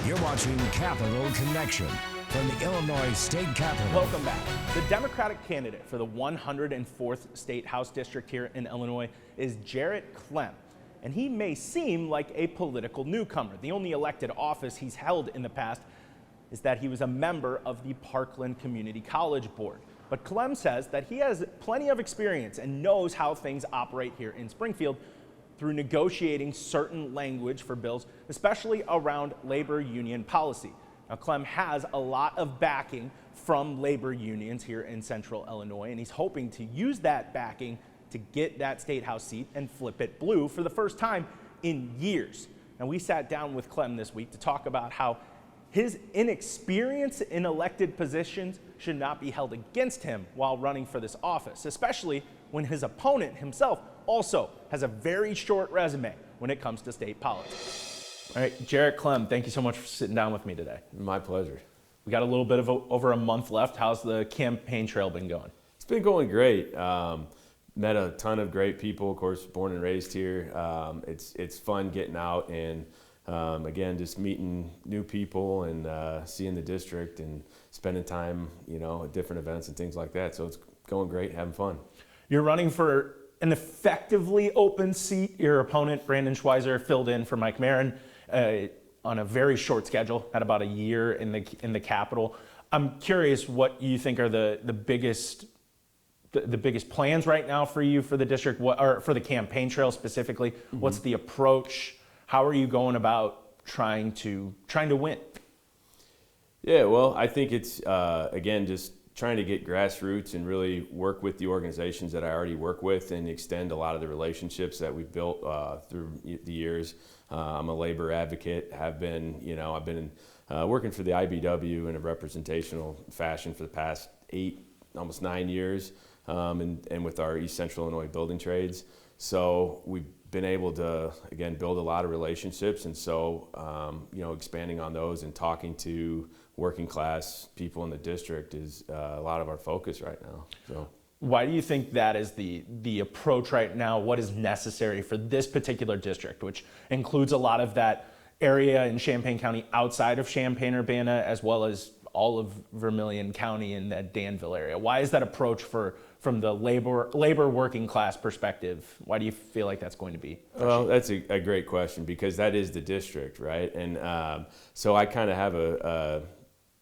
You're watching Capital Connection from the Illinois State Capitol. Welcome back. The Democratic candidate for the 104th State House District here in Illinois is Jarrett Clem. And he may seem like a political newcomer. The only elected office he's held in the past is that he was a member of the Parkland Community College Board. But Clem says that he has plenty of experience and knows how things operate here in Springfield through negotiating certain language for bills, especially around labor union policy. Now, Clem has a lot of backing from labor unions here in Central Illinois, and he's hoping to use that backing to get that state house seat and flip it blue for the first time in years. Now, we sat down with Clem this week to talk about how his inexperience in elected positions should not be held against him while running for this office, especially when his opponent himself also has a very short resume when it comes to state politics. All right, Jarrett Clem, thank you so much for sitting down with me today. My pleasure. We got a little bit of over a month left. How's the campaign trail been going? It's been going great. Met a ton of great people, of course, born and raised here. It's fun getting out and again, just meeting new people and seeing the district and spending time, at different events and things like that. So it's going great, having fun. You're running for an effectively open seat. Your opponent, Brandon Schweizer, filled in for Mike Marin on a very short schedule, had about a year in the Capitol. I'm curious what you think are the biggest plans right now for you for the district, or for the campaign trail specifically. Mm-hmm. What's the approach? How are you going about trying to win? Yeah, well, I think it's again just trying to get grassroots and really work with the organizations that I already work with and extend a lot of the relationships that we've built through the years. I'm a labor advocate. I've been working for the IBW in a representational fashion for the past 8, almost 9 years, and with our East Central Illinois building trades. So we've been able to, again, build a lot of relationships, and so expanding on those and talking to working class people in the district is a lot of our focus right now. So, why do you think that is the approach right now? What is necessary for this particular district, which includes a lot of that area in Champaign County outside of Champaign-Urbana, as well as all of Vermilion County in that Danville area? Why is that approach from the labor working class perspective? Why do you feel like that's going to be? Well, that's a great question, because that is the district, right? And so I kind of have a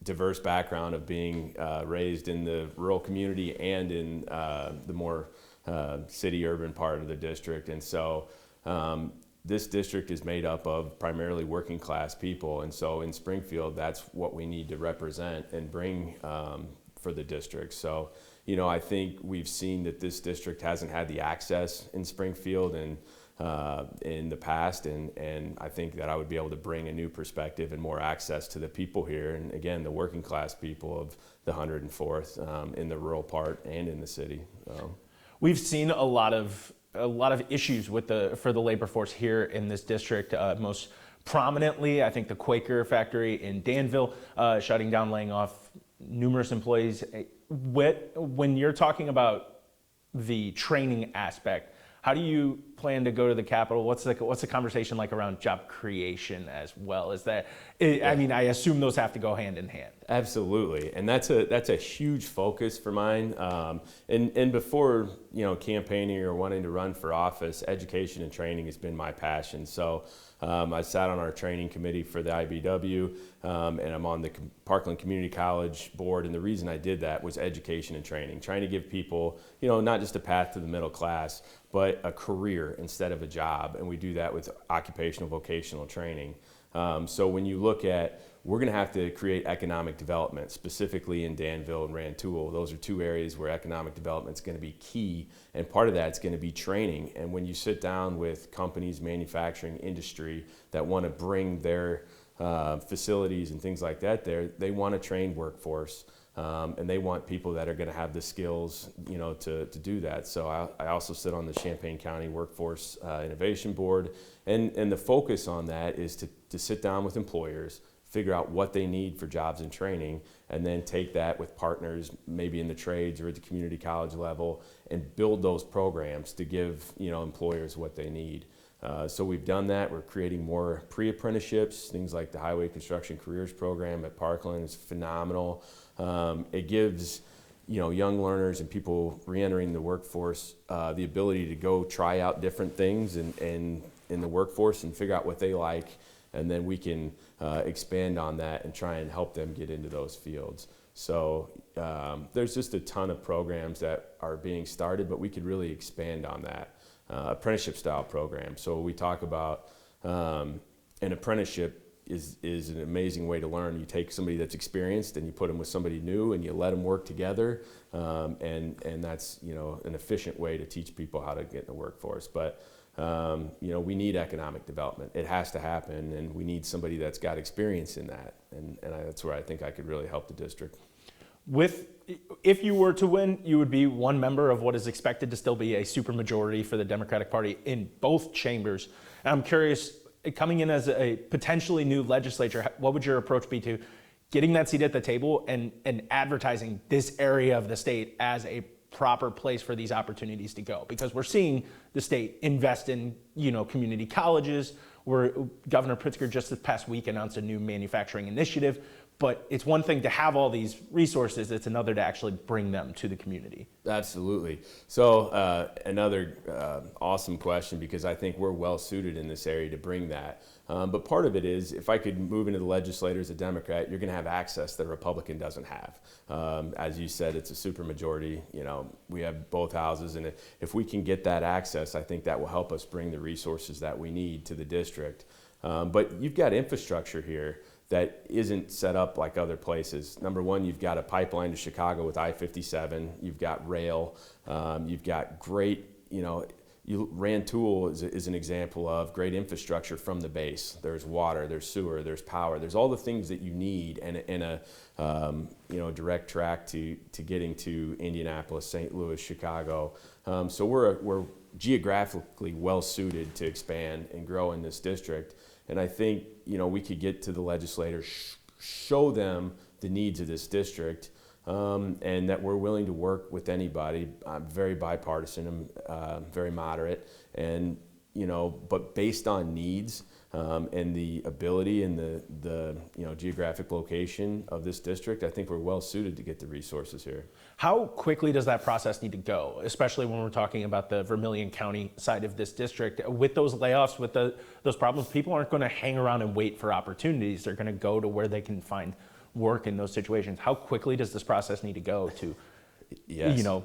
diverse background of being raised in the rural community and in the more city urban part of the district. And so this district is made up of primarily working class people. And so in Springfield, that's what we need to represent and bring for the district. So, I think we've seen that this district hasn't had the access in Springfield and in the past, and I think that I would be able to bring a new perspective and more access to the people here, and again, the working class people of the 104th in the rural part and in the city. We've seen a lot of issues for the labor force here in this district. Most prominently, I think the Quaker factory in Danville shutting down, laying off numerous employees. When you're talking about the training aspect, how do you plan to go to the Capitol? What's the conversation like around job creation as well? I mean, I assume those have to go hand in hand. Absolutely, and that's a huge focus for mine. And before campaigning or wanting to run for office, education and training has been my passion. So I sat on our training committee for the IBW, and I'm on the Parkland Community College board. And the reason I did that was education and training, trying to give people not just a path to the middle class, but a career instead of a job. And we do that with occupational vocational training. So when you look at, we're going to have to create economic development, specifically in Danville and Rantoul. Those are two areas where economic development is going to be key, and part of that is going to be training. And when you sit down with companies, manufacturing industry that want to bring their facilities and things like that there, they want a trained workforce. And they want people that are going to have the skills, to do that. So I also sit on the Champaign County Workforce Innovation Board, and the focus on that is to sit down with employers, figure out what they need for jobs and training, and then take that with partners, maybe in the trades or at the community college level, and build those programs to give employers what they need. So we've done that. We're creating more pre-apprenticeships, things like the Highway Construction Careers Program at Parkland is phenomenal. It gives young learners and people re-entering the workforce the ability to go try out different things and in the workforce and figure out what they like, and then we can expand on that and try and help them get into those fields. So there's just a ton of programs that are being started, but we could really expand on that. Apprenticeship style program. So we talk about an apprenticeship is an amazing way to learn. You take somebody that's experienced and you put them with somebody new and you let them work together, and that's an efficient way to teach people how to get in the workforce. But we need economic development. It has to happen, and we need somebody that's got experience in that, and that's where I think I could really help the district. If you were to win, you would be one member of what is expected to still be a supermajority for the Democratic Party in both chambers. And I'm curious, coming in as a potentially new legislature, what would your approach be to getting that seat at the table and advertising this area of the state as a proper place for these opportunities to go? Because we're seeing the state invest in community colleges, where Governor Pritzker just this past week announced a new manufacturing initiative. But it's one thing to have all these resources, it's another to actually bring them to the community. Absolutely. So another awesome question, because I think we're well suited in this area to bring that. But part of it is, if I could move into the legislature as a Democrat, you're going to have access that a Republican doesn't have. As you said, it's a supermajority. We have both houses, and if we can get that access, I think that will help us bring the resources that we need to the district. But you've got infrastructure here that isn't set up like other places. Number one, you've got a pipeline to Chicago with I-57. You've got rail. You've got great, Rantoul is an example of great infrastructure from the base. There's water, there's sewer, there's power. There's all the things that you need in a direct track to getting to Indianapolis, St. Louis, Chicago. So we're geographically well suited to expand and grow in this district. And I think, we could get to the legislators, show them the needs of this district, and that we're willing to work with anybody. I'm very bipartisan, I'm very moderate, and, but based on needs and the ability and the geographic location of this district, I think we're well suited to get the resources here. How quickly does that process need to go, especially when we're talking about the Vermilion County side of this district? With those layoffs, with those problems, people aren't going to hang around and wait for opportunities. They're going to go to where they can find work in those situations. How quickly does this process need to go to,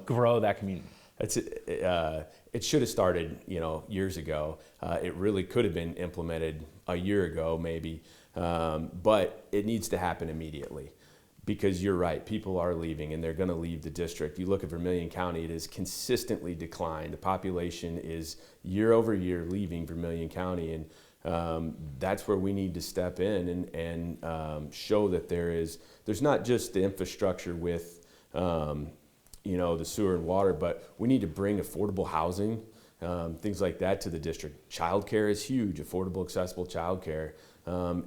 grow that community? It should have started, years ago. It really could have been implemented a year ago, maybe, but it needs to happen immediately. Because you're right, people are leaving, and they're going to leave the district. You look at Vermilion County, it has consistently declined. The population is year over year leaving Vermilion County, and that's where we need to step in and show that there's not just the infrastructure with the sewer and water, but we need to bring affordable housing, things like that to the district. Childcare is huge, affordable, accessible childcare,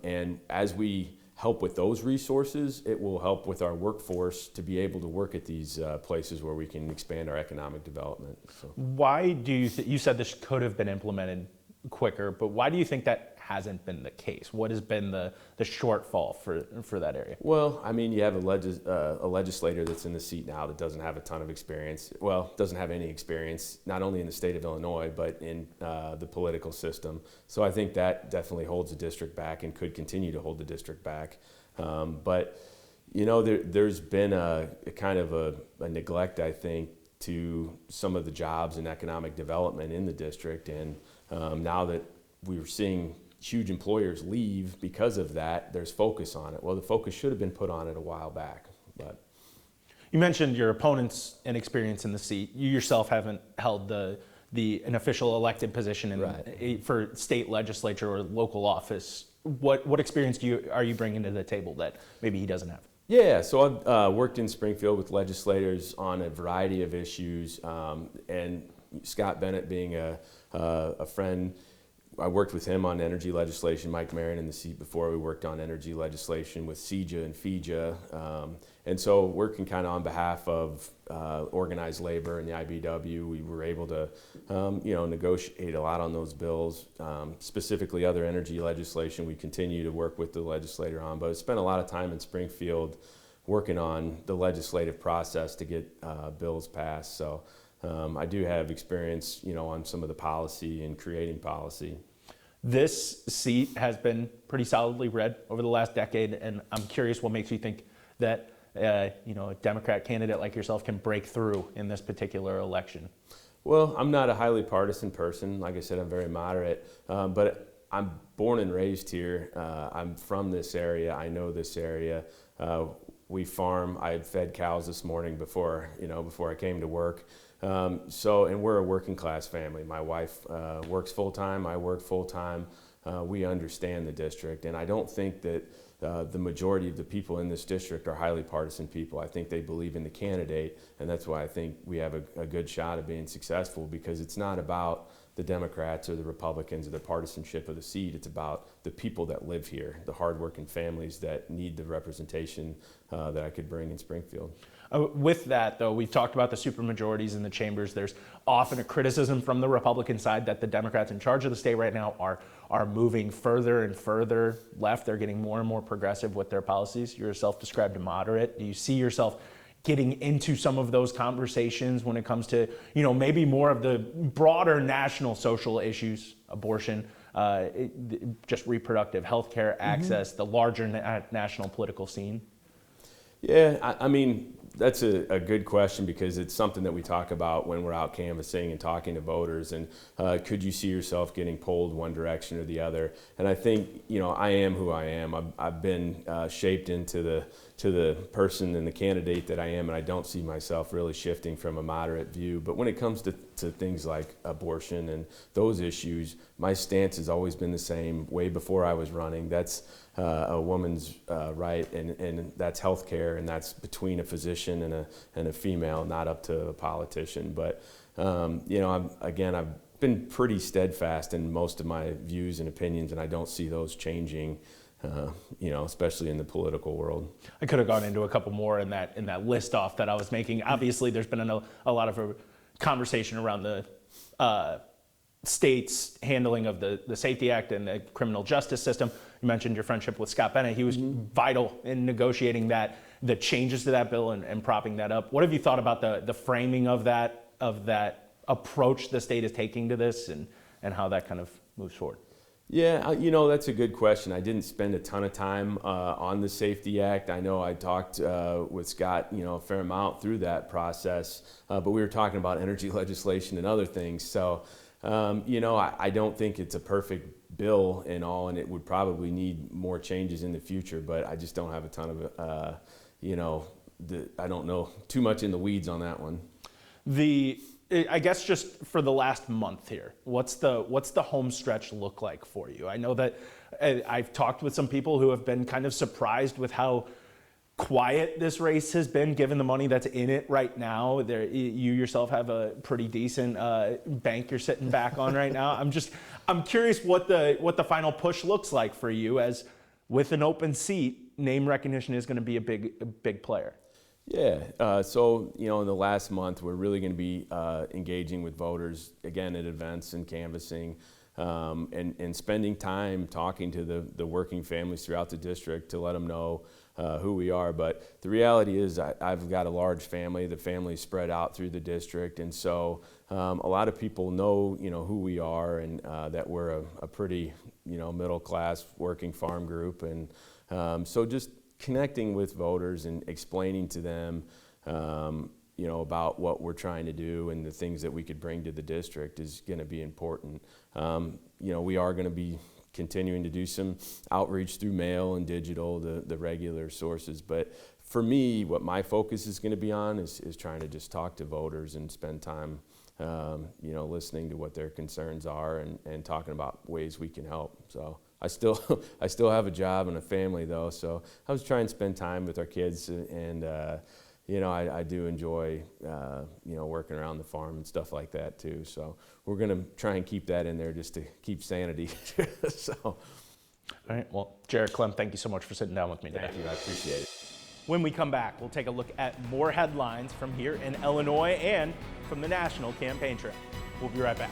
and as we help with those resources, it will help with our workforce to be able to work at these places where we can expand our economic development. So. Why do you said this could have been implemented quicker, but why do you think that hasn't been the case? What has been the shortfall for that area? Well, I mean, you have a legislator that's in the seat now that doesn't have a ton of experience. Well, doesn't have any experience, not only in the state of Illinois, but in the political system. So I think that definitely holds the district back and could continue to hold the district back. But, there's been a kind of a neglect, I think, to some of the jobs and economic development in the district. And now that we're seeing huge employers leave because of that, there's focus on it. Well, the focus should have been put on it a while back. But you mentioned your opponent's inexperience in the seat. You yourself haven't held an official elected position for state legislature or local office. What experience are you bringing to the table that maybe he doesn't have? Yeah, so I've worked in Springfield with legislators on a variety of issues, and Scott Bennett being a friend, I worked with him on energy legislation, Mike Marion in the seat before. We worked on energy legislation with CEJA and FEJA. And so working kind of on behalf of organized labor and the IBW, we were able to, negotiate a lot on those bills, specifically other energy legislation. We continue to work with the legislator on, but I spent a lot of time in Springfield working on the legislative process to get bills passed. So I do have experience, on some of the policy and creating policy. This seat has been pretty solidly red over the last decade, and I'm curious what makes you think that a Democrat candidate like yourself can break through in this particular election. Well, I'm not a highly partisan person. Like I said, I'm very moderate, but I'm born and raised here. I'm from this area. I know this area. We farm. I had fed cows this morning before I came to work. And we're a working class family. My wife works full time. I work full time. We understand the district, and I don't think that the majority of the people in this district are highly partisan people. I think they believe in the candidate, and that's why I think we have a good shot of being successful, because it's not about the Democrats or the Republicans or the partisanship of the seat. It's about the people that live here, the hardworking families that need the representation that I could bring in Springfield. With that, though, we've talked about the supermajorities in the chambers. There's often a criticism from the Republican side that the Democrats in charge of the state right now are moving further and further left. They're getting more and more progressive with their policies. You're a self-described moderate. Do you see yourself getting into some of those conversations when it comes to, maybe more of the broader national social issues, abortion, just reproductive health care access, the larger national political scene? Yeah, I mean, that's a good question, because it's something that we talk about when we're out canvassing and talking to voters. And could you see yourself getting pulled one direction or the other? And I think, I am who I am. I've been shaped into the person and the candidate that I am, and I don't see myself really shifting from a moderate view. But when it comes to things like abortion and those issues, my stance has always been the same way before I was running. That's a woman's right, and that's health care, and that's between a physician and a female, not up to a politician. But I've been pretty steadfast in most of my views and opinions, and I don't see those changing, especially in the political world. I could have gone into a couple more in that list off that I was making. Obviously, there's been a lot of conversation around the state's handling of the Safety Act and the criminal justice system. You mentioned your friendship with Scott Bennett. He was vital in negotiating the changes to that bill and propping that up. What have you thought about the framing of that approach the state is taking to this, and how that kind of moves forward? Yeah, that's a good question. I didn't spend a ton of time on the Safety Act. I know I talked with Scott, a fair amount through that process, but we were talking about energy legislation and other things. So, I don't think it's a perfect bill and all, and it would probably need more changes in the future, but I just don't have a ton of, I don't know too much in the weeds on that one. I guess just for the last month here, what's the home stretch look like for you? I know that I've talked with some people who have been kind of surprised with how quiet this race has been, given the money that's in it right now. You yourself have a pretty decent bank you're sitting back on right now. I'm curious what the final push looks like for you, as with an open seat, name recognition is going to be a big player. Yeah, so in the last month, we're really going to be engaging with voters again at events and canvassing, and spending time talking to the working families throughout the district to let them know who we are. But the reality is, I've got a large family. The family's spread out through the district, and so a lot of people know who we are, and that we're a pretty middle class working farm group, and so just connecting with voters and explaining to them about what we're trying to do and the things that we could bring to the district is going to be important. We are going to be continuing to do some outreach through mail and digital, the regular sources. But for me, what my focus is going to be on is trying to just talk to voters and spend time, listening to what their concerns are and talking about ways we can help. So I still have a job and a family though, so I was trying to spend time with our kids and I do enjoy, working around the farm and stuff like that too. So we're going to try and keep that in there just to keep sanity. So. All right. Well, Jarrett, Clem, thank you so much for sitting down with me today. Thank you. I appreciate it. When we come back, we'll take a look at more headlines from here in Illinois and from the national campaign trail. We'll be right back.